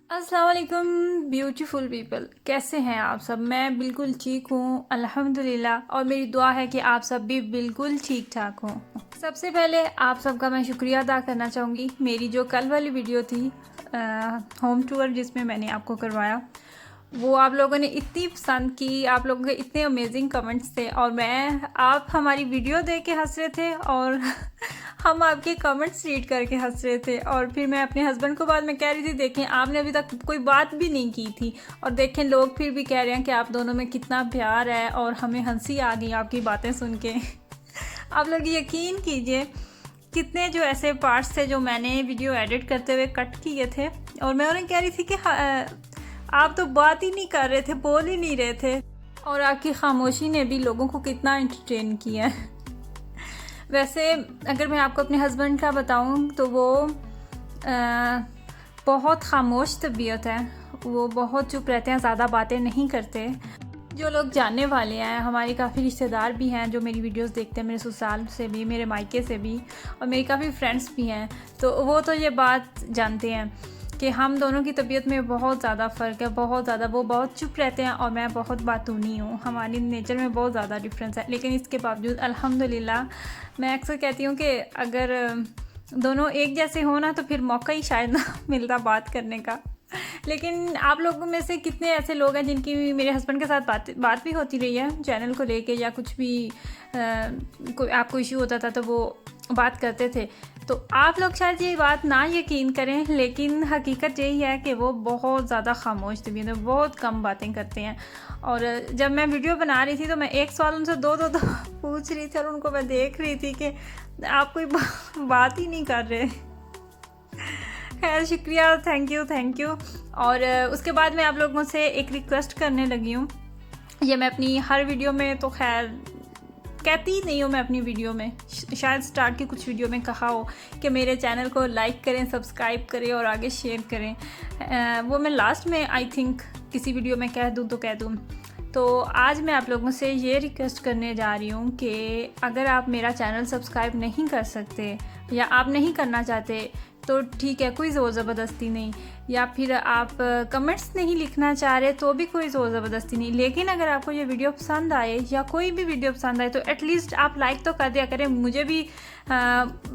अस्सलाम वालेकुम beautiful people, कैसे हैं आप सब। मैं बिल्कुल ठीक हूँ अल्हम्दुलिल्लाह, और मेरी दुआ है कि आप सब भी बिल्कुल ठीक ठाक हों। सबसे पहले आप सबका मैं शुक्रिया अदा करना चाहूँगी। मेरी जो कल वाली वीडियो थी होम टूर जिसमें मैंने आपको करवाया, वो आप लोगों ने इतनी पसंद की, आप लोगों के इतने अमेजिंग कमेंट्स थे, और आप हमारी वीडियो देख के हंस रहे थे और हम आपके कमेंट्स रीड करके हंस रहे थे। और फिर मैं अपने हस्बैंड को बाद में कह रही थी, देखें आपने अभी तक कोई बात भी नहीं की थी, और देखें लोग फिर भी कह रहे हैं कि आप दोनों में कितना प्यार है, और हमें हंसी आ गई आपकी बातें सुन के। आप लोग यकीन कीजिए कितने जो ऐसे पार्ट्स थे जो मैंने वीडियो एडिट करते हुए कट किए थे, और मैं उन्हें कह रही थी कि आप तो बात ही नहीं कर रहे थे, बोल ही नहीं रहे थे, और आपकी खामोशी ने भी लोगों को कितना एंटरटेन किया है। वैसे अगर मैं आपको अपने हस्बैंड का बताऊं तो वो बहुत खामोश तबीयत है, वो बहुत चुप रहते हैं, ज़्यादा बातें नहीं करते। जो लोग जानने वाले हैं, हमारे काफ़ी रिश्तेदार भी हैं जो मेरी वीडियोस देखते हैं, मेरे ससुराल से भी, मेरे मायके से भी, और मेरी काफ़ी फ्रेंड्स भी हैं, तो वो तो ये बात जानते हैं कि हम दोनों की तबीयत में बहुत ज़्यादा फ़र्क है, बहुत ज़्यादा। वो बहुत चुप रहते हैं और मैं बहुत बातूनी हूँ, हमारी नेचर में बहुत ज़्यादा डिफरेंस है। लेकिन इसके बावजूद अल्हम्दुलिल्लाह, मैं अक्सर कहती हूँ कि अगर दोनों एक जैसे हो ना, तो फिर मौका ही शायद ना मिलता बात करने का। लेकिन आप लोगों में से कितने ऐसे लोग हैं जिनकी मेरे हस्बैंड के साथ बात भी होती रही है चैनल को लेके, या कुछ भी कोई आपको इश्यू होता था तो वो बात करते थे। तो आप लोग शायद ये बात ना यकीन करें, लेकिन हकीकत यही है कि वो बहुत ज़्यादा खामोश तबीयत में, बहुत कम बातें करते हैं। और जब मैं वीडियो बना रही थी तो मैं एक सवाल उनसे दो दो पूछ रही थी, और उनको मैं देख रही थी कि आप कोई बात ही नहीं कर रहे। खैर शुक्रिया, थैंक यू। और उसके बाद मैं आप लोगों से एक रिक्वेस्ट करने लगी हूँ। ये मैं अपनी हर वीडियो में तो खैर कहती ही नहीं हूँ, मैं अपनी वीडियो में शायद स्टार्ट की कुछ वीडियो में कहा हो कि मेरे चैनल को लाइक करें, सब्सक्राइब करें और आगे शेयर करें। वो मैं लास्ट में आई थिंक किसी वीडियो में कह दूँ तो कह दूँ। तो आज मैं आप लोगों से ये रिक्वेस्ट करने जा रही हूँ कि अगर आप मेरा चैनल सब्सक्राइब नहीं कर सकते या आप नहीं करना चाहते तो ठीक है, कोई ज़ोर ज़बरदस्ती नहीं, या फिर आप कमेंट्स नहीं लिखना चाह रहे तो भी कोई ज़ोर ज़बरदस्ती नहीं। लेकिन अगर आपको ये वीडियो पसंद आए या कोई भी वीडियो पसंद आए तो एटलीस्ट आप लाइक तो कर दिया करें, मुझे भी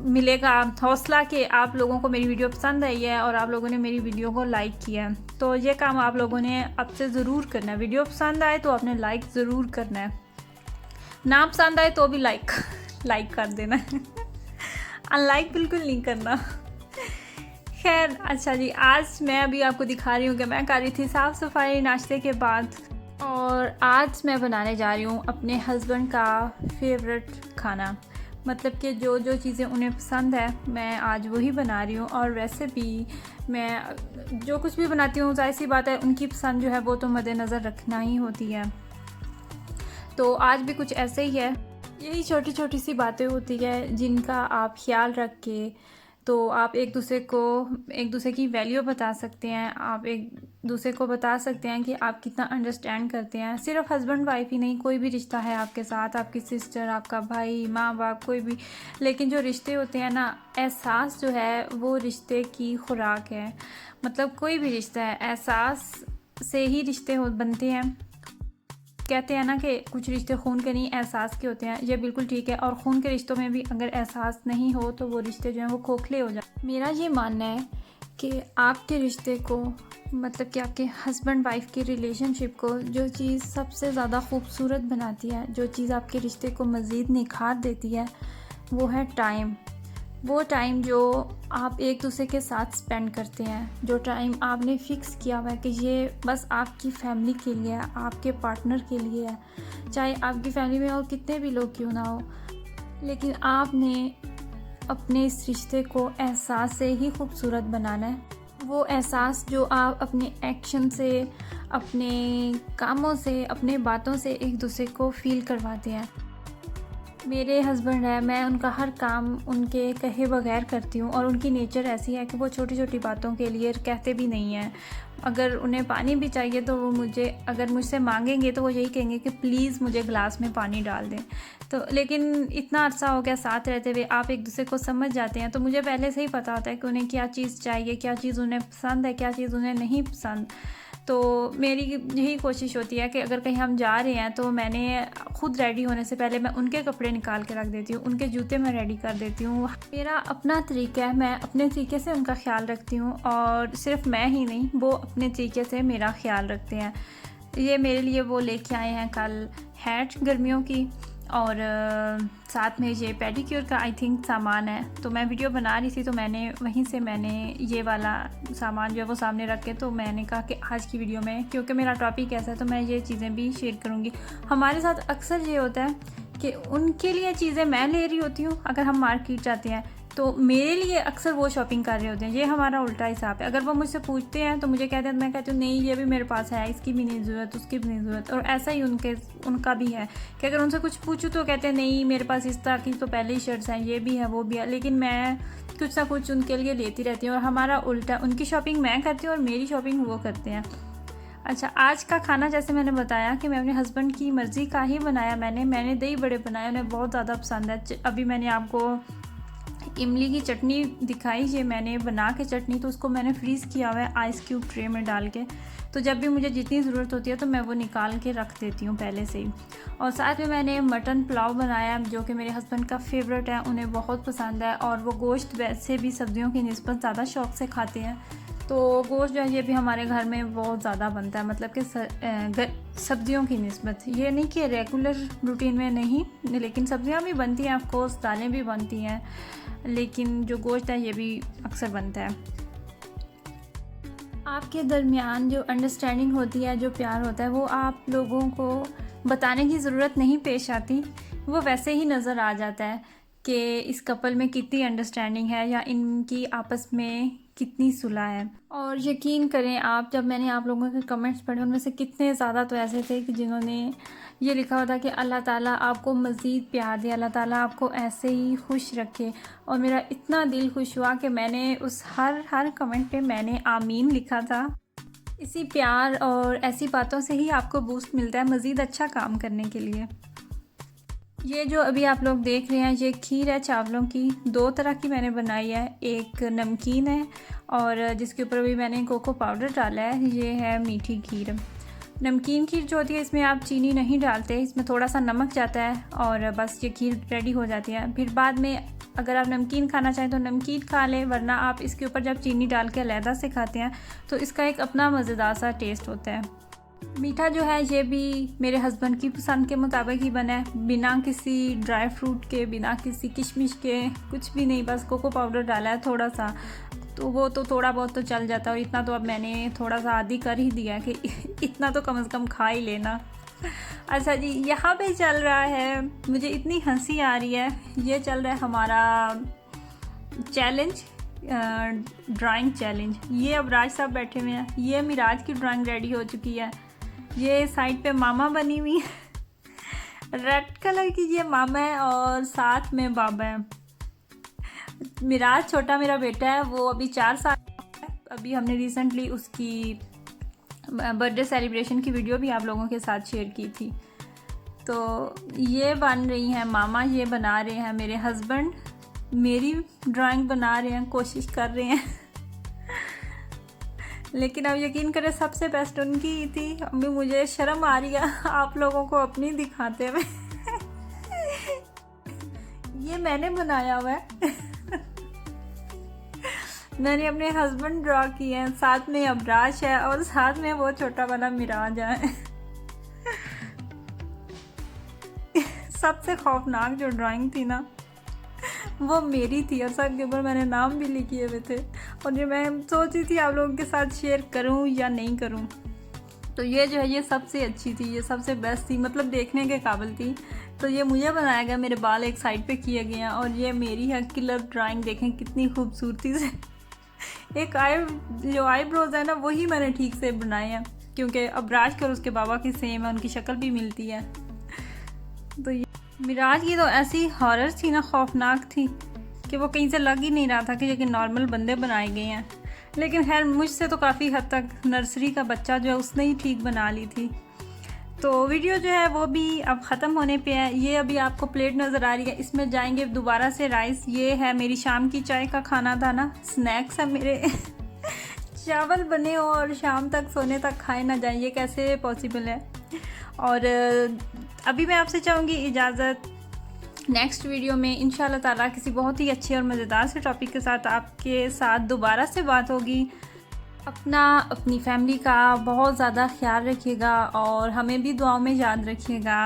मिलेगा हौसला कि आप लोगों को मेरी वीडियो पसंद आई है और आप लोगों ने मेरी वीडियो को लाइक किया है। तो ये काम आप लोगों ने अब से ज़रूर करना है। वीडियो पसंद आए तो आपने लाइक ज़रूर करना है, ना पसंद आए तो भी लाइक कर देना है। अनलाइक बिल्कुल नहीं करना। खैर अच्छा जी, आज मैं अभी आपको दिखा रही हूँ कि मैं कर रही थी साफ़ सफाई नाश्ते के बाद, और आज मैं बनाने जा रही हूँ अपने हस्बैंड का फेवरेट खाना। मतलब कि जो जो चीज़ें उन्हें पसंद है मैं आज वही बना रही हूँ। और वैसे भी मैं जो कुछ भी बनाती हूँ, जाहिर सी बात है उनकी पसंद जो है वो तो मद्देनज़र रखना ही होती है। तो आज भी कुछ ऐसे ही है। यही छोटी छोटी सी बातें होती है जिनका आप ख्याल रख के तो आप एक दूसरे की वैल्यू बता सकते हैं, आप एक दूसरे को बता सकते हैं कि आप कितना अंडरस्टैंड करते हैं। सिर्फ हस्बैंड वाइफ ही नहीं, कोई भी रिश्ता है आपके साथ, आपकी सिस्टर, आपका भाई, माँ बाप, कोई भी। लेकिन जो रिश्ते होते हैं ना, एहसास जो है वो रिश्ते की खुराक है। मतलब कोई भी रिश्ता है, एहसास से ही रिश्ते बनते हैं। कहते हैं ना कि कुछ रिश्ते खून के नहीं एहसास के होते हैं, ये बिल्कुल ठीक है। और खून के रिश्तों में भी अगर एहसास नहीं हो तो वो रिश्ते जो हैं वो खोखले हो जाते। मेरा ये मानना है कि आपके रिश्ते को, मतलब कि आपके हस्बैंड वाइफ की रिलेशनशिप को, जो चीज़ सबसे ज़्यादा खूबसूरत बनाती है, जो चीज़ आपके रिश्ते को मज़ीद निखार देती है, वो है टाइम। वो टाइम जो आप एक दूसरे के साथ स्पेंड करते हैं, जो टाइम आपने फ़िक्स किया हुआ है कि ये बस आपकी फैमिली के लिए है, आपके पार्टनर के लिए है, चाहे आपकी फैमिली में और कितने भी लोग क्यों ना हो। लेकिन आपने अपने इस रिश्ते को एहसास से ही खूबसूरत बनाना है। वो एहसास जो आप अपने एक्शन से, अपने कामों से, अपने बातों से एक दूसरे को फ़ील करवाते हैं। मेरे हस्बैंड है, मैं उनका हर काम उनके कहे बगैर करती हूँ और उनकी नेचर ऐसी है कि वो छोटी छोटी बातों के लिए कहते भी नहीं हैं। अगर उन्हें पानी भी चाहिए तो वो अगर मुझसे मांगेंगे तो वो यही कहेंगे कि प्लीज़ मुझे गिलास में पानी डाल दें। तो लेकिन इतना अर्सा हो गया साथ रहते हुए, आप एक दूसरे को समझ जाते हैं, तो मुझे पहले से ही पता होता है कि उन्हें क्या चीज़ चाहिए, क्या चीज़ उन्हें पसंद है, क्या चीज़ उन्हें नहीं पसंद। तो मेरी यही कोशिश होती है कि अगर कहीं हम जा रहे हैं तो मैंने खुद रेडी होने से पहले मैं उनके कपड़े निकाल के रख देती हूँ, उनके जूते मैं रेडी कर देती हूँ। मेरा अपना तरीका है, मैं अपने तरीके से उनका ख्याल रखती हूँ और सिर्फ मैं ही नहीं, वो अपने तरीके से मेरा ख्याल रखते हैं। ये मेरे लिए वो लेके आए हैं कल हैट गर्मियों की, और साथ में ये पेडिक्योर का आई थिंक सामान है। तो मैं वीडियो बना रही थी तो वहीं से मैंने ये वाला सामान जो है वो सामने रख के, तो मैंने कहा कि आज की वीडियो में क्योंकि मेरा टॉपिक ऐसा है तो मैं ये चीज़ें भी शेयर करूँगी। हमारे साथ अक्सर ये होता है कि उनके लिए चीज़ें मैं ले रही होती हूँ, अगर हम मार्केट जाते हैं तो मेरे लिए अक्सर वो शॉपिंग कर रहे होते हैं। ये हमारा उल्टा हिसाब है। अगर वो मुझसे पूछते हैं तो मुझे कहते हैं, मैं कहती हूँ नहीं ये भी मेरे पास है, इसकी भी नहीं ज़रूरत, उसकी भी नहीं ज़रूरत। और ऐसा ही उनका भी है कि अगर उनसे कुछ पूछूँ तो कहते हैं नहीं मेरे पास इस तरह की तो पहले ही शर्ट्स हैं, ये भी है वो भी है। लेकिन मैं कुछ ना कुछ उनके लिए लेती रहती हूँ और हमारा उल्टा, उनकी शॉपिंग मैं करती हूँ और मेरी शॉपिंग वो करते हैं। अच्छा, आज का खाना जैसे मैंने बताया कि मैं अपने हस्बैंड की मर्ज़ी का ही बनाया। मैंने दही बड़े बनाए, उन्हें बहुत ज़्यादा पसंद है। अभी मैंने आपको इमली की चटनी दिखाई, ये मैंने बना के चटनी, तो उसको मैंने फ्रीज़ किया हुआ है आइस क्यूब ट्रे में डाल के। तो जब भी मुझे जितनी ज़रूरत होती है तो मैं वो निकाल के रख देती हूँ पहले से ही। और साथ में मैंने मटन पुलाव बनाया जो कि मेरे हस्बैंड का फेवरेट है, उन्हें बहुत पसंद है और वो गोश्त वैसे भी सब्जियों की निस्बत ज़्यादा शौक़ से खाते हैं। तो गोश्त जो है ये भी हमारे घर में बहुत ज़्यादा बनता है, मतलब कि सब्जियों की निस्बत। ये नहीं कि रेगुलर रूटीन में नहीं, लेकिन सब्जियां भी बनती हैं, ऑफकोर्स दालें भी बनती हैं, लेकिन जो गोश्त है ये भी अक्सर बनता है। आपके दरमियान जो अंडरस्टैंडिंग होती है, जो प्यार होता है, वो आप लोगों को बताने की ज़रूरत नहीं पेश आती, वो वैसे ही नज़र आ जाता है कि इस कपल में कितनी अंडरस्टैंडिंग है या इनकी आपस में कितनी सुलह है। और यकीन करें आप, जब मैंने आप लोगों के कमेंट्स पढ़े उनमें से कितने ज़्यादा तो ऐसे थे कि जिन्होंने ये लिखा होता कि अल्लाह ताला आपको मज़ीद प्यार दे, अल्लाह ताला आपको ऐसे ही खुश रखे। और मेरा इतना दिल खुश हुआ कि मैंने उस हर कमेंट पे मैंने आमीन लिखा था। इसी प्यार और ऐसी बातों से ही आपको बूस्ट मिलता है मज़ीद अच्छा काम करने के लिए। ये जो अभी आप लोग देख रहे हैं ये खीर है चावलों की, 2 तरह की मैंने बनाई है। एक नमकीन है और जिसके ऊपर भी मैंने कोको पाउडर डाला है। ये है मीठी खीर। नमकीन खीर जो होती है इसमें आप चीनी नहीं डालते, इसमें थोड़ा सा नमक जाता है और बस ये खीर रेडी हो जाती है। फिर बाद में अगर आप नमकीन खाना चाहें तो नमकीन खा लें, वरना आप इसके ऊपर जब चीनी डाल के अलहदा से खाते हैं तो इसका एक अपना मज़ेदार सा टेस्ट होता है। मीठा जो है ये भी मेरे हस्बैंड की पसंद के मुताबिक ही बना है, बिना किसी ड्राई फ्रूट के, बिना किसी किशमिश के, कुछ भी नहीं, बस कोको पाउडर डाला है थोड़ा सा। तो वो तो थोड़ा बहुत तो चल जाता है और इतना तो अब मैंने थोड़ा सा आदी कर ही दिया कि इतना तो कम से कम खा ही लेना। अच्छा जी, यहाँ पे चल रहा है, मुझे इतनी हंसी आ रही है, ये चल रहा है हमारा चैलेंज, ड्राइंग चैलेंज। ये अब राज साहब बैठे हुए हैं, ये मिराज की ड्राइंग रेडी हो चुकी है। ये साइड पे मामा बनी हुई है, रेड कलर की ये मामा है और साथ में बाबा है। मिराज छोटा मेरा बेटा है, वो अभी 4 साल का है। अभी हमने रिसेंटली उसकी बर्थडे सेलिब्रेशन की वीडियो भी आप लोगों के साथ शेयर की थी। तो ये बन रही हैं मामा, ये बना रहे हैं मेरे हस्बैंड, मेरी ड्राइंग बना रहे हैं, कोशिश कर रहे हैं लेकिन अब यकीन करें सबसे बेस्ट उनकी ही थी। अभी मुझे शर्म आ रही है आप लोगों को अपनी दिखाते हुए ये मैंने बनाया हुआ है मैंने अपने हस्बैंड ड्रॉ किए हैं, साथ में अबराश है और साथ में वो छोटा वाला मिराज है सबसे खौफनाक जो ड्राइंग थी ना वो मेरी थी और सब के ऊपर मैंने नाम भी लिखे हुए थे और ये मैं सोच रही थी आप लोगों के साथ शेयर करूं या नहीं करूं। तो ये जो है ये सबसे अच्छी थी, ये सबसे बेस्ट थी, मतलब देखने के काबिल थी। तो ये मुझे बनाया गया, मेरे बाल एक साइड पे किए गए हैं और ये मेरी है किलर ड्राइंग, देखें कितनी खूबसूरती से एक जो आईब्रोज है ना वही मैंने ठीक से बनाए हैं क्योंकि अबराज कर उसके बाबा की सेम है, उनकी शक्ल भी मिलती है। तो मिराज की तो ऐसी हॉरर थी ना, खौफनाक थी कि वो कहीं से लग ही नहीं रहा था कि ये नॉर्मल बंदे बनाए गए हैं। लेकिन खैर मुझसे तो काफ़ी हद तक नर्सरी का बच्चा जो है उसने ही ठीक बना ली थी। तो वीडियो जो है वो भी अब ख़त्म होने पे है। ये अभी आपको प्लेट नज़र आ रही है, इसमें जाएंगे दोबारा से राइस। ये है मेरी शाम की चाय का खाना था ना, स्नैक्स है मेरे चावल बने हो और शाम तक सोने तक खाए ना जाए, ये कैसे पॉसिबल है। और अभी मैं आपसे चाहूँगी इजाज़त। नेक्स्ट वीडियो में इंशाल्लाह ताला किसी बहुत ही अच्छे और मज़ेदार से टॉपिक के साथ आपके साथ दोबारा से बात होगी। अपनी फैमिली का बहुत ज़्यादा ख्याल रखिएगा और हमें भी दुआओं में याद रखिएगा।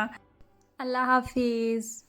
अल्लाह हाफिज़।